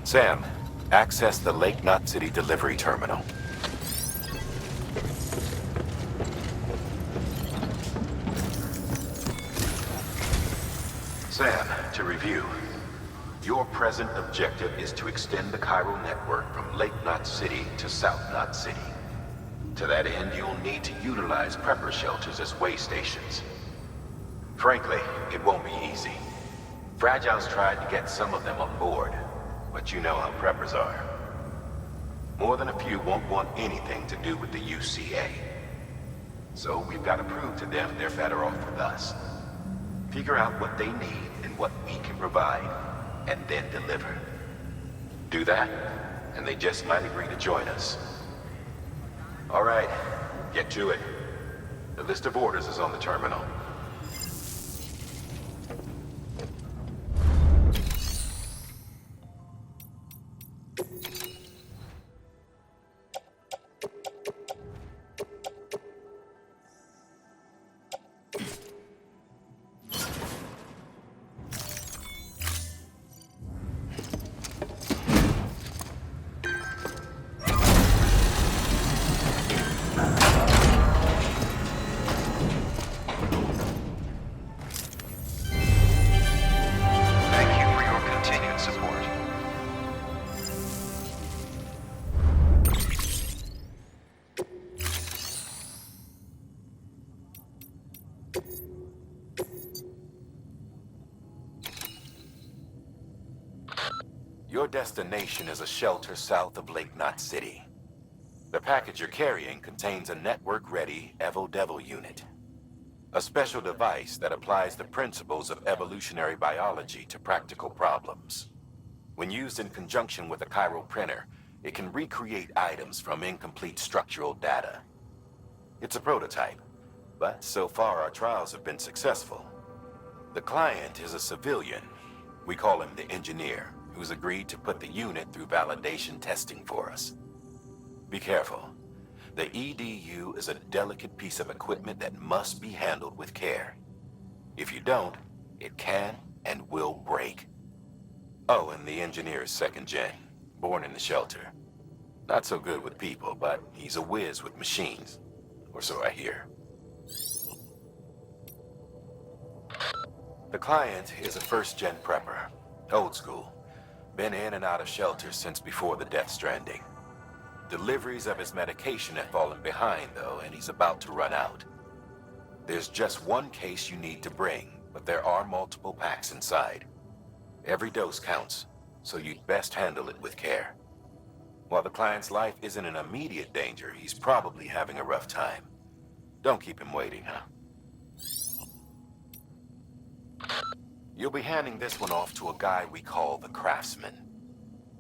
Sam, access the Lake Knot City delivery terminal. Sam, to review. Your present objective is to extend the chiral network from Lake Knot City to South Knot City. To that end, you'll need to utilize prepper shelters as way stations. Frankly, it won't be easy. Fragile's tried to get some of them on board, but you know how preppers are. More than a few won't want anything to do with the UCA. So we've got to prove to them they're better off with us. Figure out what they need and what we can provide, and then deliver. Do that, and they just might agree to join us. All right, get to it. The list of orders is on the terminal. Thank you for your continued support. Your destination is a shelter south of Lake Knot City. The package you're carrying contains a network-ready Evo-Devil unit. A special device that applies the principles of evolutionary biology to practical problems. When used in conjunction with a chiral printer, it can recreate items from incomplete structural data. It's a prototype, but so far our trials have been successful. The client is a civilian. We call him the engineer, who's agreed to put the unit through validation testing for us. Be careful. The EDU is a delicate piece of equipment that must be handled with care. If you don't, it can and will break. Oh, and the engineer is second gen, born in the shelter. Not so good with people, but he's a whiz with machines. Or so I hear. The client is a first-gen prepper. Old school. Been in and out of shelters since before the death Stranding. Deliveries of his medication have fallen behind, though, and he's about to run out. There's just one case you need to bring, but there are multiple packs inside. Every dose counts, so you'd best handle it with care. While the client's life isn't in immediate danger, he's probably having a rough time. Don't keep him waiting, huh? You'll be handing this one off to a guy we call the Craftsman.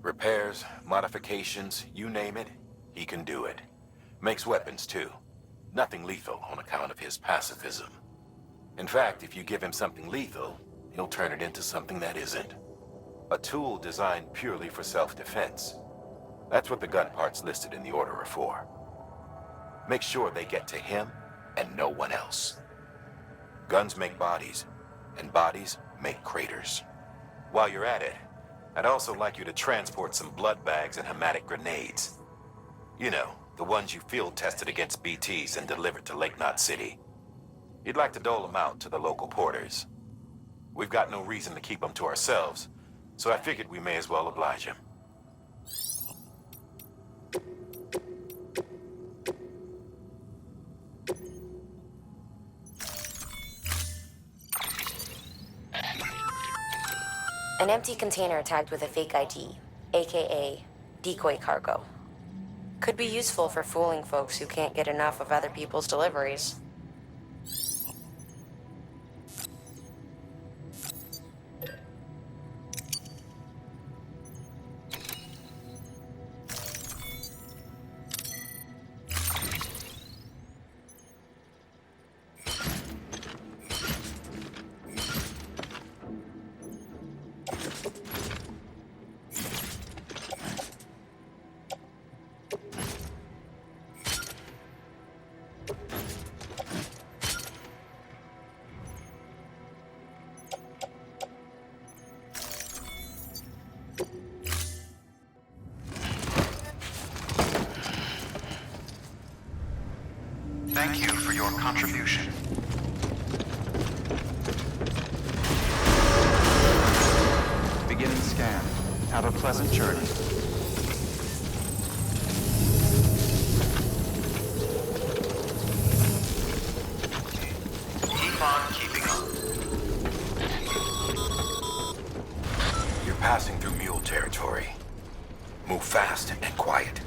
Repairs, modifications, you name it, he can do it. Makes weapons, too. Nothing lethal on account of his pacifism. In fact, if you give him something lethal, he'll turn it into something that isn't. A tool designed purely for self-defense. That's what the gun parts listed in the order are for. Make sure they get to him and no one else. Guns make bodies, and bodies make craters. While you're at it, I'd also like you to transport some blood bags and hematic grenades. You know, the ones you field tested against BTs and delivered to Lake Knot City. You'd like to dole them out to the local porters. We've got no reason to keep them to ourselves, so I figured we may as well oblige him. An empty container tagged with a fake ID, aka decoy cargo. Could be useful for fooling folks who can't get enough of other people's deliveries. Thank you for your contribution. Beginning scan. Have a pleasant journey. Keep on keeping on. You're passing through mule territory. Move fast and quiet.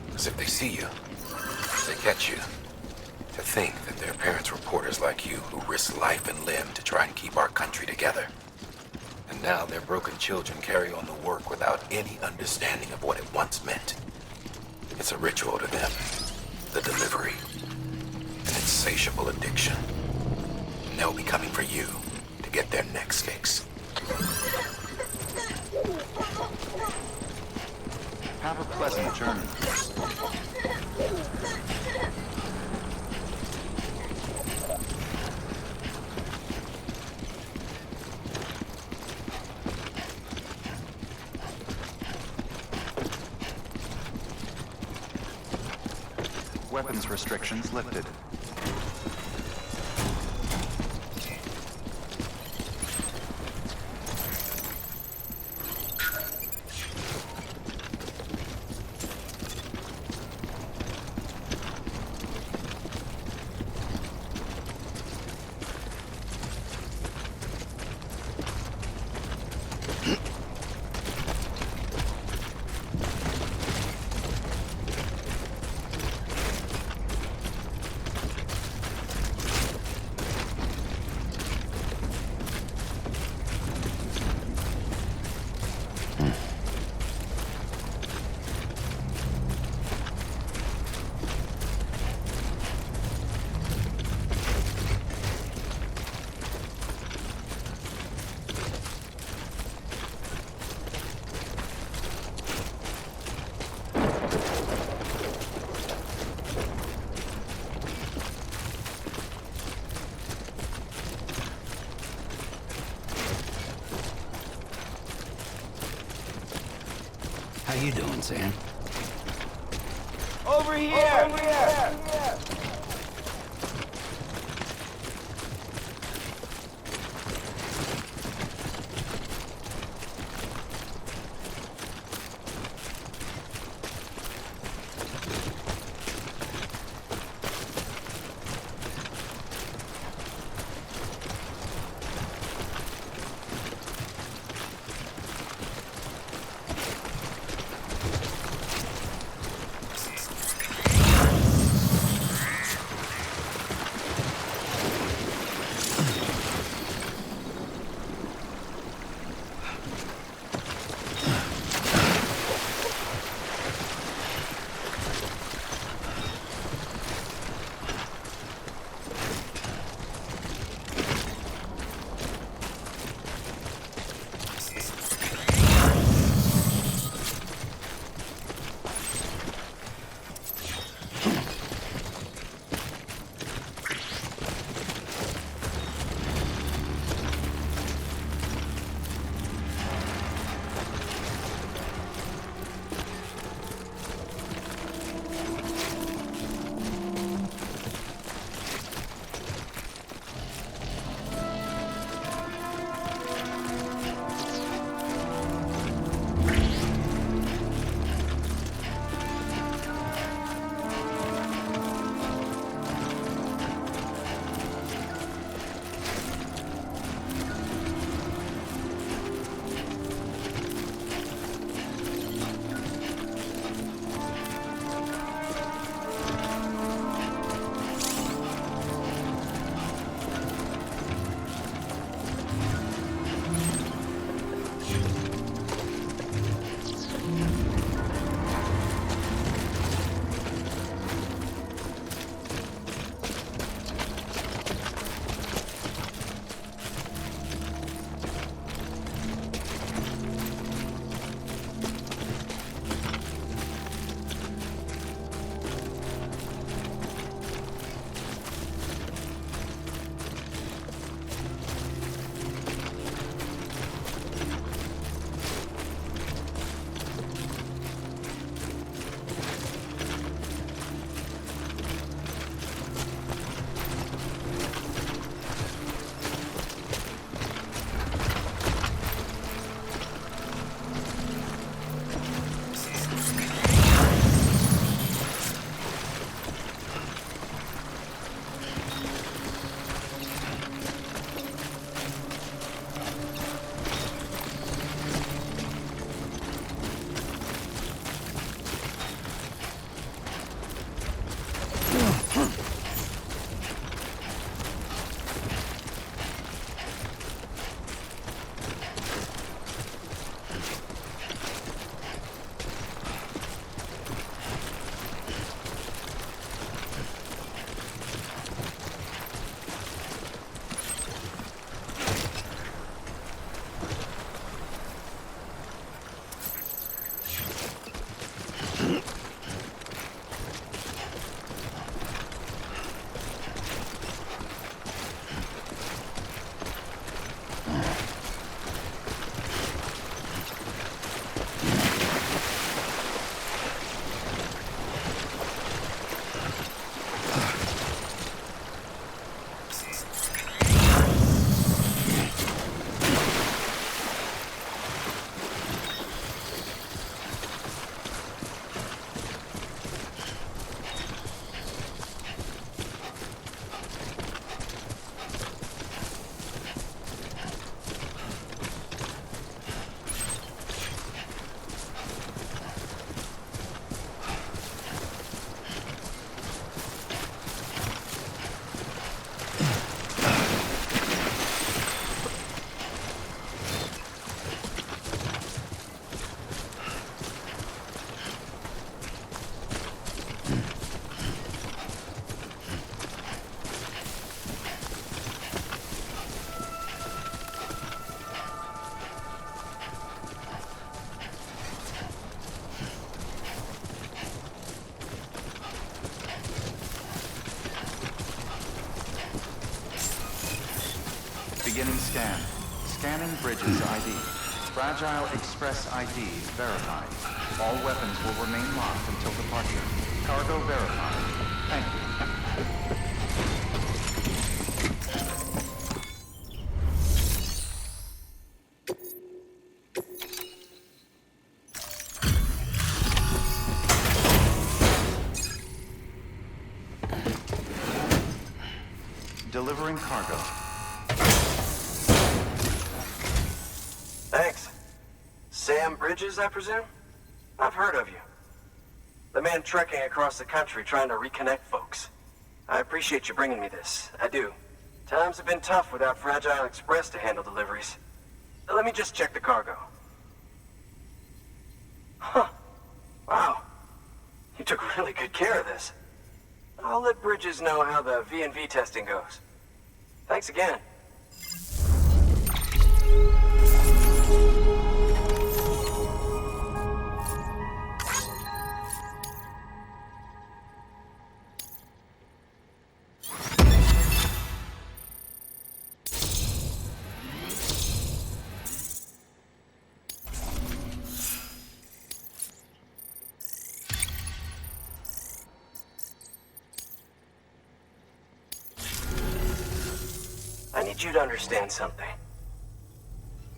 Because if they see you, they catch you. To think that their parents were reporters like you who risked life and limb to try and keep our country together. And now their broken children carry on the work without any understanding of what it once meant. It's a ritual to them. The delivery. An insatiable addiction. And they'll be coming for you to get their next fix. Have a pleasant journey. Weapons restrictions lifted. How you doing, Sam? Over here! Over here! Beginning scan. Scanning Bridges ID. Fragile Express ID verified. All weapons will remain locked until departure. Cargo verified. Thank you. Delivering cargo. Thanks. Sam Bridges, I presume? I've heard of you. The man trekking across the country trying to reconnect folks. I appreciate you bringing me this. I do. Times have been tough without Fragile Express to handle deliveries. Let me just check the cargo. Huh. Wow. You took really good care of this. I'll let Bridges know how the V&V testing goes. Thanks again. I need you to understand something.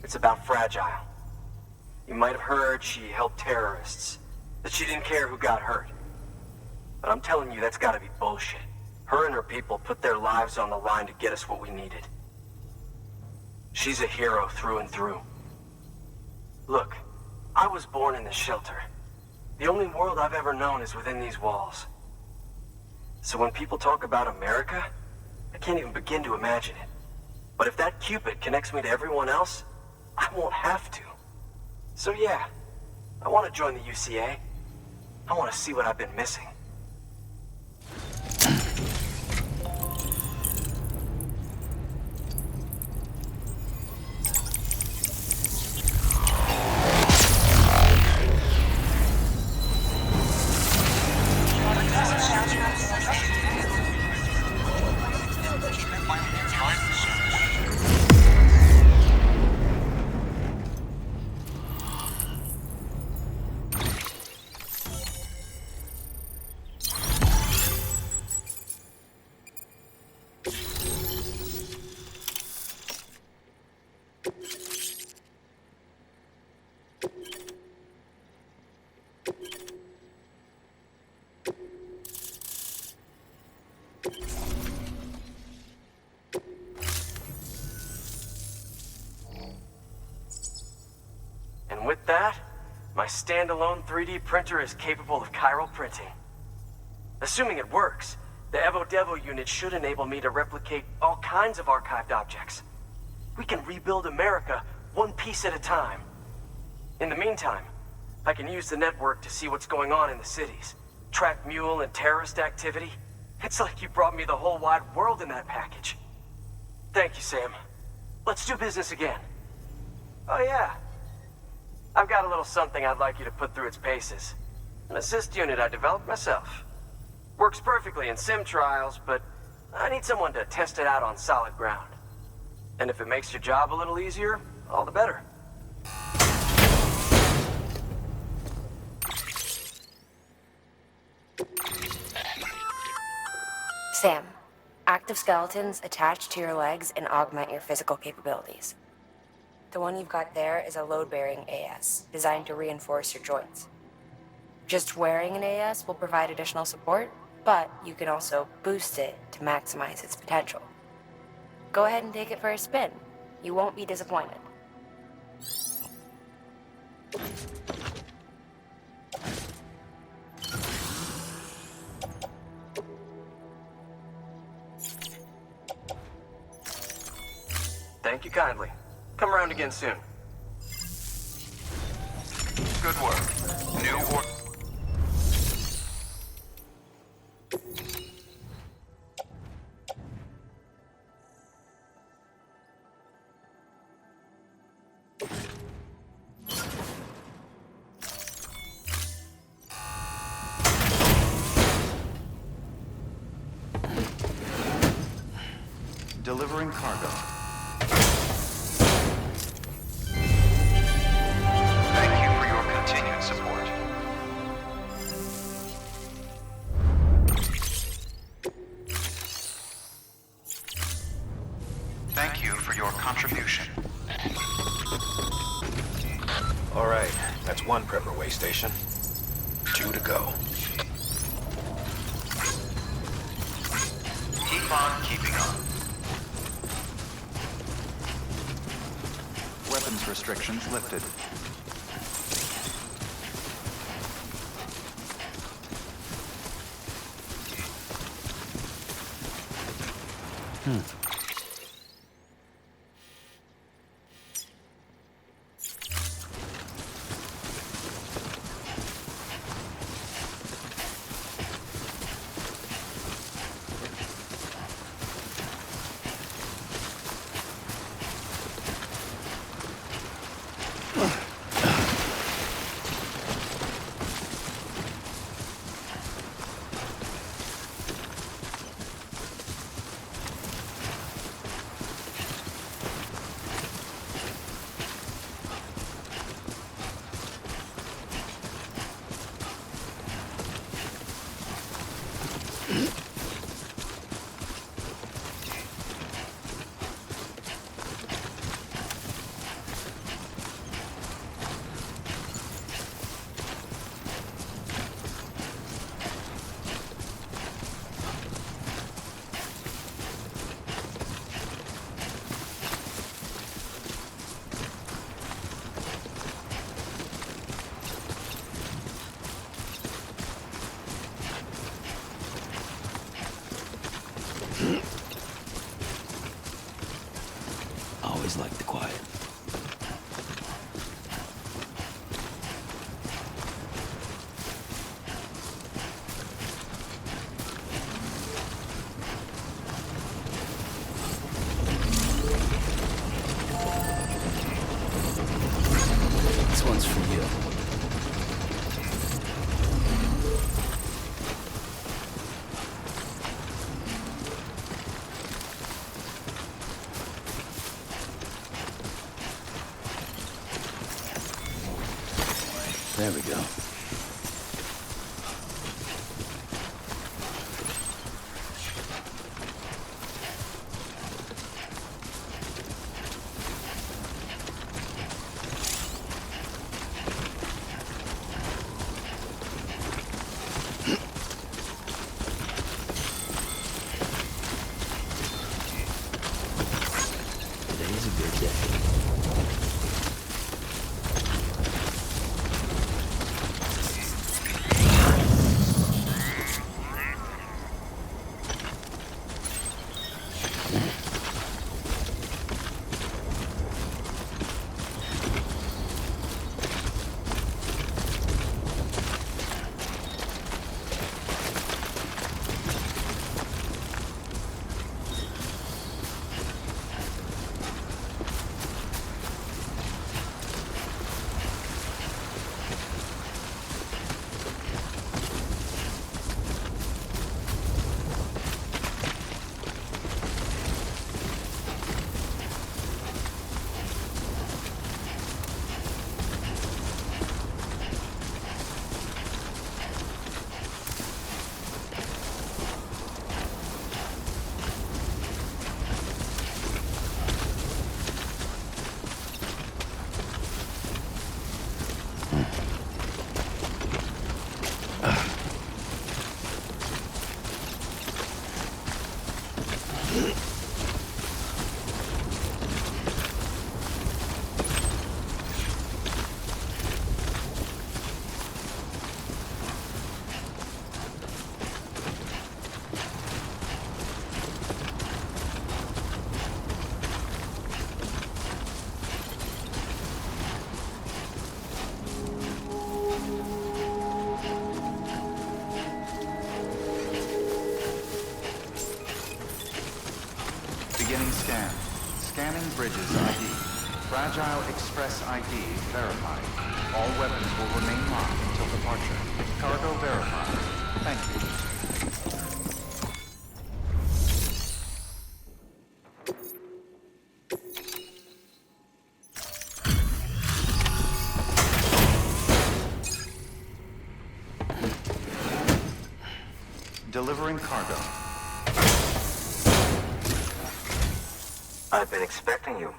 It's about Fragile. You might have heard she helped terrorists, that she didn't care who got hurt. But I'm telling you, that's gotta be bullshit. Her and her people put their lives on the line to get us what we needed. She's a hero through and through. Look, I was born in this shelter. The only world I've ever known is within these walls. So when people talk about America, I can't even begin to imagine it. But if that Cupid connects me to everyone else, I won't have to. So yeah, I want to join the UCA. I want to see what I've been missing. And with that, my standalone 3D printer is capable of chiral printing. Assuming it works, the Evo Devo unit should enable me to replicate all kinds of archived objects. We can rebuild America one piece at a time. In the meantime, I can use the network to see what's going on in the cities, track mule and terrorist activity. It's like you brought me the whole wide world in that package. Thank you, Sam. Let's do business again. Oh yeah. I've got a little something I'd like you to put through its paces. An assist unit I developed myself. Works perfectly in sim trials, but I need someone to test it out on solid ground. And if it makes your job a little easier, all the better. Sam, active skeletons attach to your legs and augment your physical capabilities. The one you've got there is a load-bearing AS, designed to reinforce your joints. Just wearing an AS will provide additional support, but you can also boost it to maximize its potential. Go ahead and take it for a spin. You won't be disappointed. Thank you kindly. Come around again soon. Good work. New or... Delivering cargo. contribution. All right, that's one prepper way station. 2 to go. Keep on keeping on. Weapons restrictions lifted. Always like the quiet. This one's for you. There we go. Today's a good day. Beginning scan. Scanning bridges ID. Fragile Express ID verified. All weapons will remain locked until departure. Cargo verified. Thank you. Delivering cargo. I've been expecting you.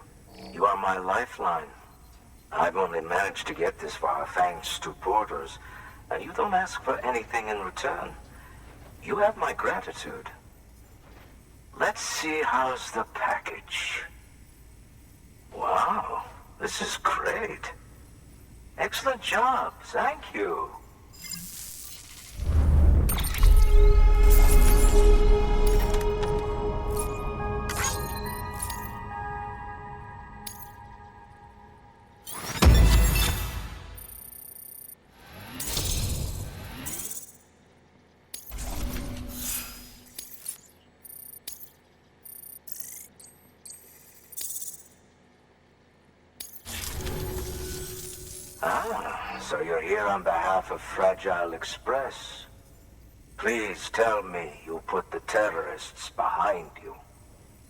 You are my lifeline. I've only managed to get this far thanks to Porters, and you don't ask for anything in return. You have my gratitude. Let's see how's the package. Wow, this is great. Excellent job, thank you. So you're here on behalf of Fragile Express. Please tell me you put the terrorists behind you.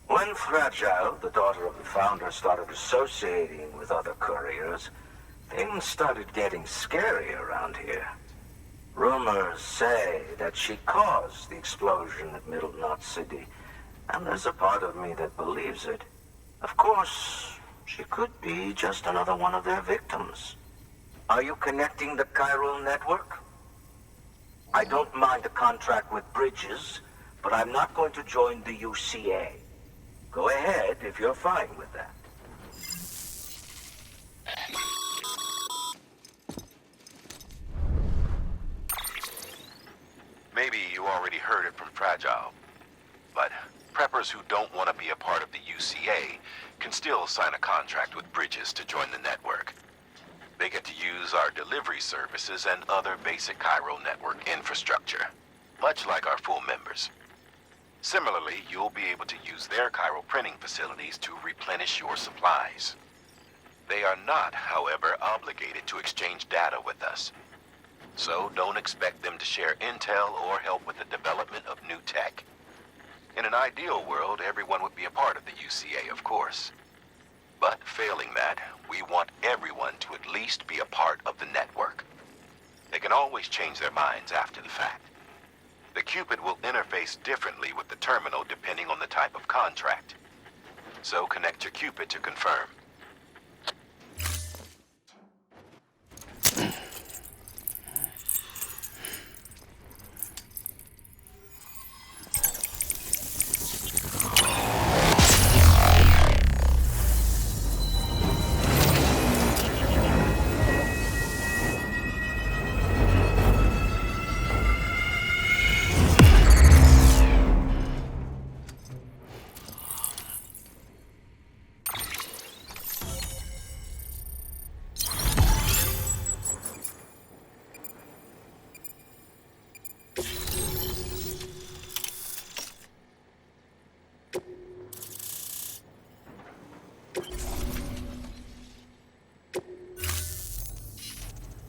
When Fragile, the daughter of the founder, started associating with other couriers, things started getting scary around here. Rumors say that she caused the explosion at Middle Knot City, and there's a part of me that believes it. Of course, she could be just another one of their victims. Are you connecting the chiral network? I don't mind a contract with Bridges, but I'm not going to join the UCA. Go ahead if you're fine with that. Maybe you already heard it from Fragile, but preppers who don't want to be a part of the UCA can still sign a contract with Bridges to join the network. They get to use our delivery services and other basic chiral network infrastructure, much like our full members. Similarly, you'll be able to use their chiral printing facilities to replenish your supplies. They are not, however, obligated to exchange data with us. So don't expect them to share intel or help with the development of new tech. In an ideal world, everyone would be a part of the UCA, of course. But failing that, we want everyone to at least be a part of the network. They can always change their minds after the fact. The Cupid will interface differently with the terminal depending on the type of contract. So connect your Cupid to confirm.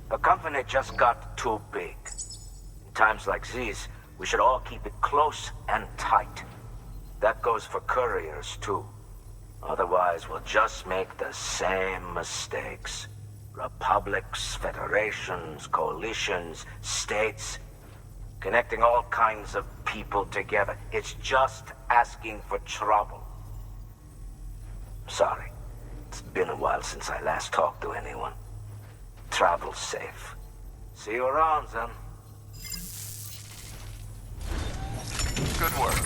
The company just got too big. In times like these, we should all keep it close and tight. That goes for couriers, too. Otherwise, we'll just make the same mistakes. Republics, federations, coalitions, states, connecting all kinds of people together. It's just asking for trouble. Sorry. It's been a while since I last talked to anyone. Travel safe. See you around, then. Good work.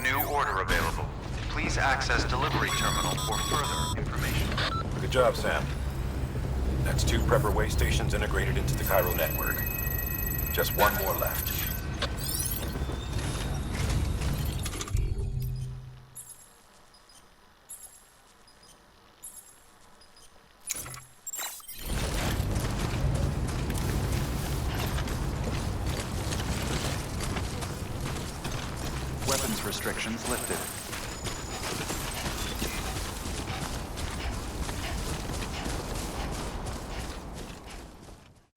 New order available. Please access delivery terminal for further information. Good job, Sam. That's 2 prepper way stations integrated into the chiral network. Just 1 more left. Weapons restrictions lifted.